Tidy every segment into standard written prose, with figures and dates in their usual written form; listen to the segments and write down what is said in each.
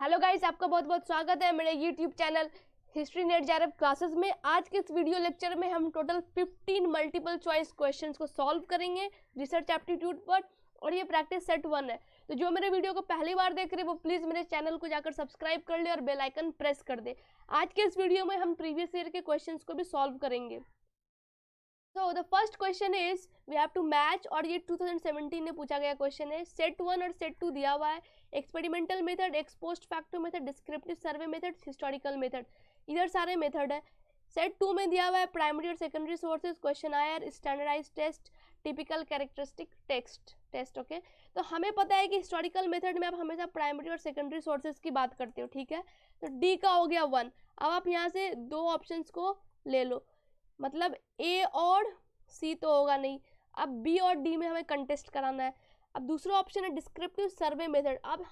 Hello guys, आपका बहुत बहुत स्वागत है मेरे YouTube channel history net JRF classes में। आज के इस वीडियो लेक्चर में हम टोटल 15 मल्टीपल चॉइस क्वेश्चंस को सॉल्व करेंगे रिसर्च एप्टीट्यूड पर, और ये प्रैक्टिस सेट 1 है। तो जो मेरे वीडियो को पहली बार देख रहे हैं वो प्लीज़ मेरे चैनल को जाकर सब्सक्राइब कर ले और बेल आइकन प्रेस कर दे। आज के इस वीडियो में हम प्रीवियस ईयर के क्वेश्चंस को भी सॉल्व करेंगे। So the first question is we have to match, और ये 2017 में पूछा गया क्वेश्चन है। सेट 1 और सेट 2 दिया हुआ है, experimental method, x post facto method, descriptive survey method, historical method, इधर सारे मेथड है। सेट 2 में दिया हुआ है प्राइमरी और secondary sources, questionnaire, standardize test, typical characteristic test. Okay, तो हमें पता है कि हिस्टोरिकल मेथड में आप हमेशा प्राइमरी और सेकेंडरी सोर्सेज की बात करते हो, ठीक है। तो डी का हो गया 1। अब आप यहाँ से दो ऑप्शन को ले लो, मतलब ए और सी तो होगा नहीं। अब बी और डी में हमें कंटेस्ट कराना है। अब दूसरा ऑप्शन है डिस्क्रिप्टिव सर्वे मेथड। आप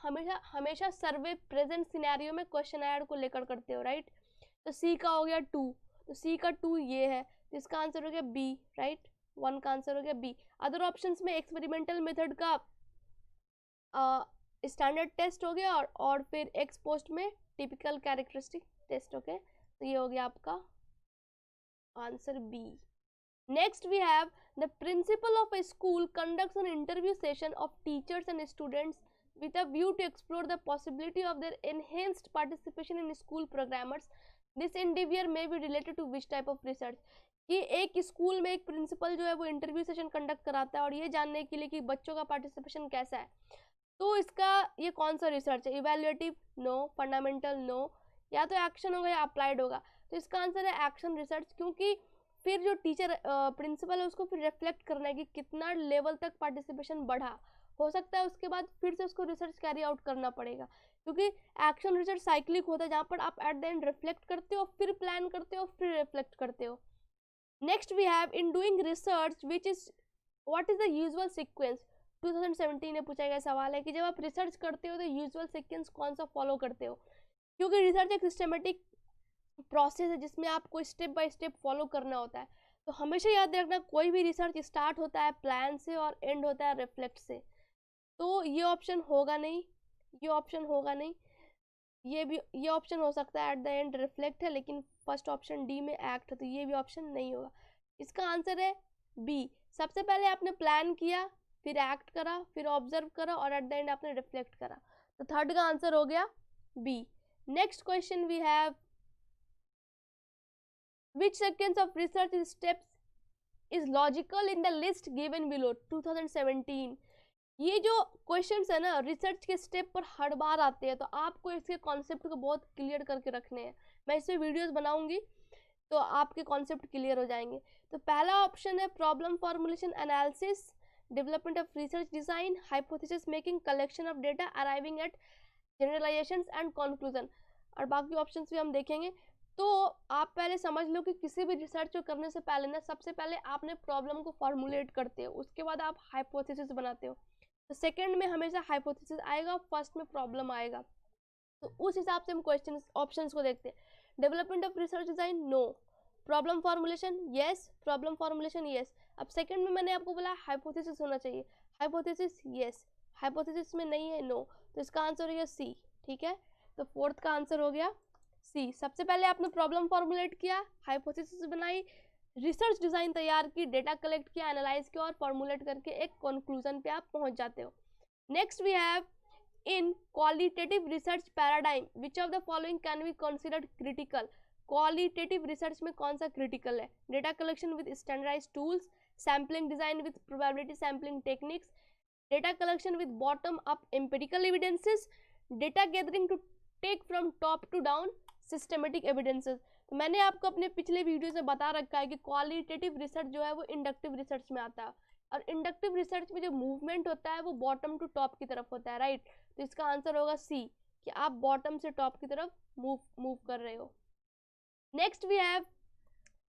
हमेशा सर्वे प्रेजेंट सिनेरियो में क्वेश्चन ऐड को लेकर करते हो, राइट। तो सी का हो गया 2, तो सी का 2 ये है, तो इसका आंसर हो गया बी, राइट। 1 का आंसर हो गया बी। अदर ऑप्शंस में एक्सपेरिमेंटल मेथड का स्टैंडर्ड टेस्ट हो गया, और फिर एक्स पोस्ट में टिपिकल कैरेक्टरिस्टिक टेस्ट। ओके, तो ये हो गया आपका answer B. Next we have the principal of a school conducts an interview session of teachers and students with a view to explore the possibility of their enhanced participation in school programmes. This endeavor may be related to which type of research? कि एक school में एक principal जो है वो interview session conduct कराता है, और ये जानने के लिए कि बच्चों का पार्टिसिपेशन कैसा है। तो इसका ये कौन सा रिसर्च है? इवैल्यूएटिव नो, फंडामेंटल नो, या तो एक्शन होगा या अप्लाइड होगा। तो इसका आंसर है एक्शन रिसर्च, क्योंकि फिर जो टीचर प्रिंसिपल है उसको फिर रिफ्लेक्ट करना है कि कितना लेवल तक पार्टिसिपेशन बढ़ा। हो सकता है उसके बाद फिर से उसको रिसर्च कैरी आउट करना पड़ेगा, क्योंकि एक्शन रिसर्च साइक्लिक होता है, जहाँ पर आप एट द एंड रिफ्लेक्ट करते हो, फिर प्लान करते हो, फिर रिफ्लेक्ट करते हो। Next we have in doing research which is what is the usual sequence. 2017 में पूछा गया सवाल है कि जब आप रिसर्च करते हो तो यूजुअल सीक्वेंस कौन सा फॉलो करते हो, क्योंकि रिसर्च एक सिस्टमेटिक प्रोसेस है जिसमें आपको स्टेप बाय स्टेप फॉलो करना होता है। तो हमेशा याद रखना, कोई भी रिसर्च स्टार्ट होता है प्लान से और एंड होता है रिफ्लेक्ट से। तो ये ऑप्शन होगा नहीं, ये ऑप्शन होगा नहीं, ये ऑप्शन हो सकता है एट द एंड रिफ्लेक्ट है, लेकिन फर्स्ट ऑप्शन डी में एक्ट है, तो ये भी ऑप्शन नहीं होगा। इसका आंसर है बी। सबसे पहले आपने प्लान किया, फिर एक्ट करा, फिर ऑब्जर्व करा, और एट द एंड आपने रिफ्लेक्ट करा। तो थर्ड का आंसर हो गया B. Next question we have which sequence of research steps is logical in the list given below। 2017 ये जो क्वेश्चंस है ना, रिसर्च के स्टेप पर हर बार आते हैं, तो आपको इसके कॉन्सेप्ट को बहुत क्लियर करके रखने हैं। मैं इसमें वीडियोस बनाऊंगी तो आपके कॉन्सेप्ट क्लियर हो जाएंगे। तो पहला ऑप्शन है problem formulation analysis, development of research design, hypothesis making, collection of data, arriving at generalisations and conclusion, और बाकी ऑप्शंस भी हम देखेंगे। तो आप पहले समझ लो कि किसी भी रिसर्च को करने से पहले ना, सबसे पहले आपने प्रॉब्लम को फॉर्मुलेट करते हो, उसके बाद आप हाइपोथेसिस बनाते हो। तो सेकंड में हमेशा हाइपोथेसिस आएगा, फर्स्ट में प्रॉब्लम आएगा। तो उस हिसाब से हम क्वेश्चन ऑप्शंस को देखते हैं। Development of research design no, problem formulation yes, problem formulation yes. अब सेकंड में मैंने आपको बोला हाइपोथेसिस होना चाहिए, हाइपोथेसिस यस, हाइपोथेसिस में नहीं है नो, तो इसका आंसर हो गया सी, ठीक है। तो फोर्थ का आंसर हो गया सी। सबसे पहले आपने प्रॉब्लम फॉर्मुलेट किया, हाइपोथेसिस बनाई, रिसर्च डिजाइन तैयार की, डेटा कलेक्ट किया, एनालाइज किया, और फॉर्मुलेट करके एक कंक्लूजन पे आप पहुंच जाते हो। Next we have in qualitative research paradigm which of the following can be considered critical. Qualitative research में कौन सा क्रिटिकल है? Data collection with standardized tools, sampling design with probability sampling techniques, data collection with bottom up empirical evidences, data gathering to take from top to down systematic evidences. तो मैंने आपको अपने पिछले video से बता रखा है कि क्वालिटेटिव रिसर्च जो है वो इंडक्टिव रिसर्च में आता है, और इंडक्टिव रिसर्च में जो मूवमेंट होता है वो बॉटम टू टॉप की तरफ होता है, राइट। तो इसका आंसर होगा सी, कि आप बॉटम से टॉप की तरफ मूव कर रहे हो। Next we have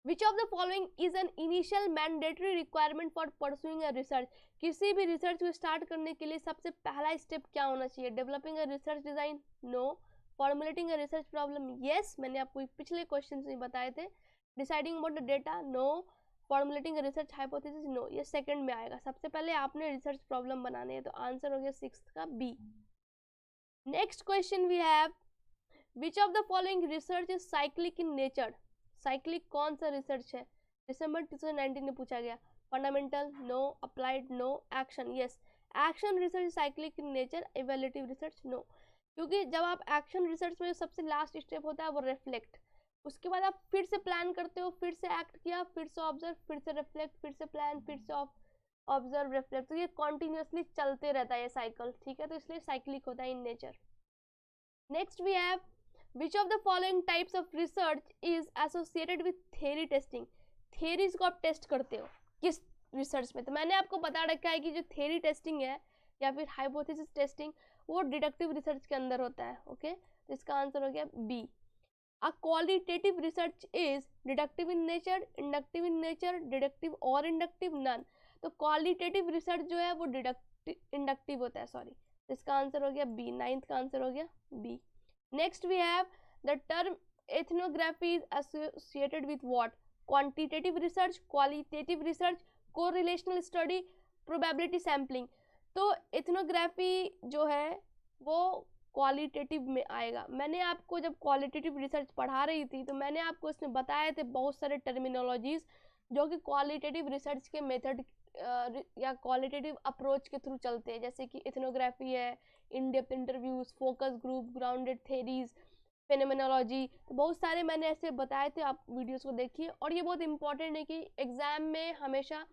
which of the following is an initial mandatory requirement for pursuing a research. किसी भी रिसर्च को स्टार्ट करने के लिए सबसे पहला स्टेप क्या होना चाहिए? Developing a research design no, formulating a research problem yes, मैंने आपको पिछले क्वेश्चन में बताए थे। Deciding about the data no, formulating a research hypothesis no, ये सेकंड में आएगा। सबसे पहले आपने रिसर्च प्रॉब्लम बनाने हैं, तो आंसर हो गया सिक्स्थ का B. Next question we have, which of the following research is cyclic in nature? Cyclic कौन सा रिसर्च है? दिसंबर 2019 में पूछा गया। Fundamental no, applied no, action yes. Action research cyclic in nature, evaluative research no. क्योंकि जब आप एक्शन रिसर्च में सबसे लास्ट स्टेप होता है वो रिफ्लेक्ट, उसके बाद आप फिर से प्लान करते हो, फिर से एक्ट किया, फिर से ऑब्जर्व, फिर से रिफ्लेक्ट, फिर से प्लान, फिर से ऑब्जर्व, रिफ्लेक्ट। तो ये कॉन्टिन्यूसली चलते रहता है ये साइकिल, ठीक है, तो इसलिए साइक्लिक होता है in nature. Next we have, which of the following types of research is associated with theory testing? Theories को आप टेस्ट करते हो किस रिसर्च में? तो मैंने आपको बता रखा है कि जो थ्योरी टेस्टिंग है या फिर हाइपोथेसिस टेस्टिंग वो डिडक्टिव रिसर्च के अंदर होता है। ओके, तो इसका आंसर हो गया B. A qualitative research is deductive in nature, inductive in nature, deductive और inductive none। तो qualitative research जो है वो inductive होता है, सॉरी। इसका आंसर हो गया बी, 9th का आंसर हो गया B. Next we have, the term ethnography is associated with what? Quantitative research, qualitative research, correlational study, probability sampling। तो ethnography जो है वो क्वालिटेटिव में आएगा। मैंने आपको जब क्वालिटेटिव रिसर्च पढ़ा रही थी तो मैंने आपको इसमें बताए थे बहुत सारे टर्मिनोलॉजीज जो कि क्वालिटेटिव रिसर्च के मेथड या क्वालिटेटिव अप्रोच के थ्रू चलते हैं, जैसे कि इथनोग्राफी है, in depth interviews, focus group, grounded theories, phenomenology. तो बहुत सारे मैंने ऐसे बताए थे, आप वीडियोस को देखिए। और ये बहुत इंपॉर्टेंट है कि एग्जाम में हमेशा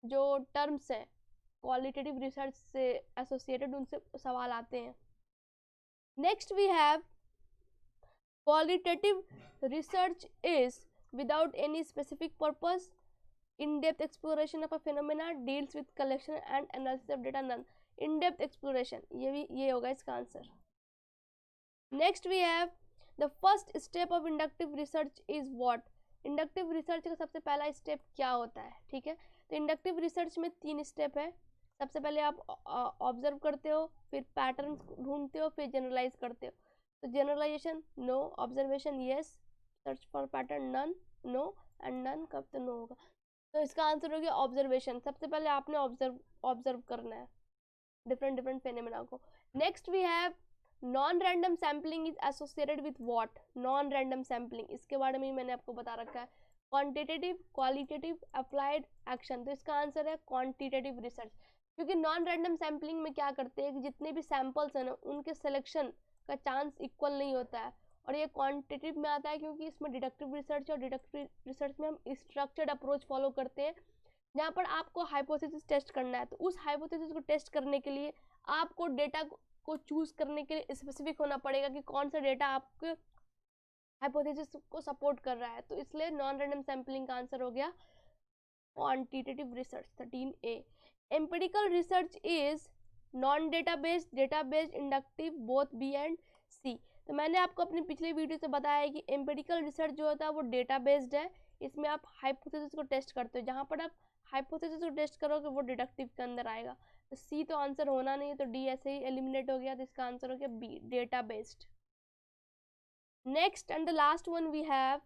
जो टर्म्स हैं क्वालिटेटिव रिसर्च से एसोसिएटेड उनसे सवाल आते हैं। Next we have, qualitative research is without any specific purpose, in-depth exploration of a phenomena, deals with collection and analysis of data, none। in-depth exploration, ये होगा इसका answer. Next we have, the first step of inductive research is what? Inductive research का सबसे पहला step क्या होता है? ठीक है, तो इंडक्टिव रिसर्च में 3 स्टेप है। सबसे पहले आप ऑब्जर्व करते हो, फिर पैटर्न ढूंढते हो, फिर जनरलाइज करते हो। तो generalisation no, observation yes, search for pattern none, no, and none कब तो नो होगा। तो इसका आंसर हो गया ऑब्जर्वेशन। सबसे पहले आपने ऑब्जर्व करना है डिफरेंट फेनोमेना को। Next we have, non random sampling is associated with what? Non random sampling, इसके बारे में मैंने आपको बता रखा है। Quantitative, qualitative, applied, action. तो इसका आंसर है क्वांटिटेटिव रिसर्च। क्योंकि नॉन रैंडम सैम्पलिंग में क्या करते हैं कि जितने भी सैंपल्स हैं ना उनके सिलेक्शन का चांस इक्वल नहीं होता है, और ये क्वांटिटेटिव में आता है क्योंकि इसमें डिडक्टिव रिसर्च, और डिडक्टिव रिसर्च में हम स्ट्रक्चर्ड अप्रोच फॉलो करते हैं जहाँ पर आपको हाइपोथेसिस टेस्ट करना है। तो उस हाइपोथेसिस को टेस्ट करने के लिए आपको डेटा को चूज करने के लिए स्पेसिफिक होना पड़ेगा कि कौन सा डेटा आपके हाइपोथेसिस को सपोर्ट कर रहा है। तो इसलिए नॉन रैंडम सैम्पलिंग का आंसर हो गया quantitative research, 13A। Empirical research is non databased, databased, inductive, both B and C. तो मैंने आपको अपनी पिछले वीडियो से बताया है कि एम्पिरिकल रिसर्च जो होता है वो डेटा बेस्ड है। इसमें आप हाइपोथेसिस को टेस्ट करते हो, जहाँ पर आप हाइपोथेसिस को टेस्ट करोगे वो डिडक्टिव के अंदर आएगा। तो सी तो आंसर होना नहीं है, तो डी ऐसे ही एलिमिनेट हो गया। तो इसका आंसर हो गया B, data based. Next and the last one we have,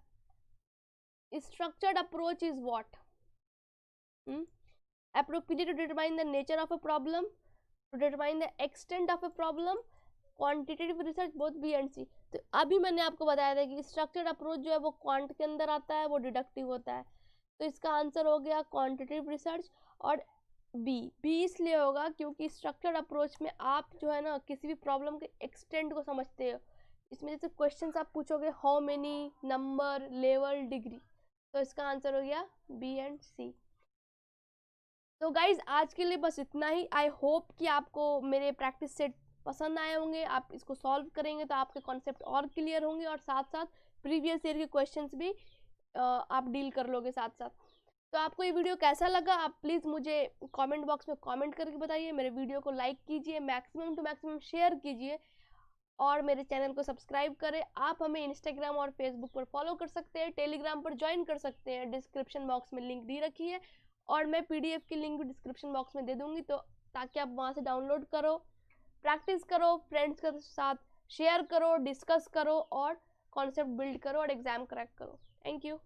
structured approach is what? Appropriate to determine the nature of a problem, to determine the extent of a problem, quantitative research, both B and C। तो अभी मैंने आपको बताया था कि structured approach जो है वो क्वांट के अंदर आता है, वो डिडक्टिव होता है। तो इसका आंसर हो गया क्वांटिटेटिव रिसर्च और बी इसलिए होगा क्योंकि स्ट्रक्चर्ड अप्रोच में आप जो है ना किसी भी प्रॉब्लम के एक्सटेंट को समझते हो। इसमें जैसे क्वेश्चंस आप पूछोगे how many, number, level, degree, तो इसका आंसर हो गया बी एंड सी। तो गाइज आज के लिए बस इतना ही। आई होप कि आपको मेरे प्रैक्टिस सेट पसंद आए होंगे, आप इसको सॉल्व करेंगे तो आपके कॉन्सेप्ट और क्लियर होंगे, और साथ साथ प्रीवियस ईयर के क्वेश्चंस भी आप डील कर लोगे साथ साथ। तो आपको ये वीडियो कैसा लगा आप प्लीज़ मुझे कमेंट बॉक्स में कमेंट करके बताइए। मेरे वीडियो को लाइक कीजिए, मैक्सिमम टू मैक्सिमम शेयर कीजिए, और मेरे चैनल को सब्सक्राइब करें। आप हमें इंस्टाग्राम और फेसबुक पर फॉलो कर सकते हैं, टेलीग्राम पर ज्वाइन कर सकते हैं, डिस्क्रिप्शन बॉक्स में लिंक दी रखी है, और मैं PDF की लिंक भी डिस्क्रिप्शन बॉक्स में दे दूंगी, तो ताकि आप वहाँ से डाउनलोड करो, प्रैक्टिस करो, फ्रेंड्स के साथ शेयर करो, डिस्कस करो, और कॉन्सेप्ट बिल्ड करो, और एग्जाम क्रैक करो। Thank you.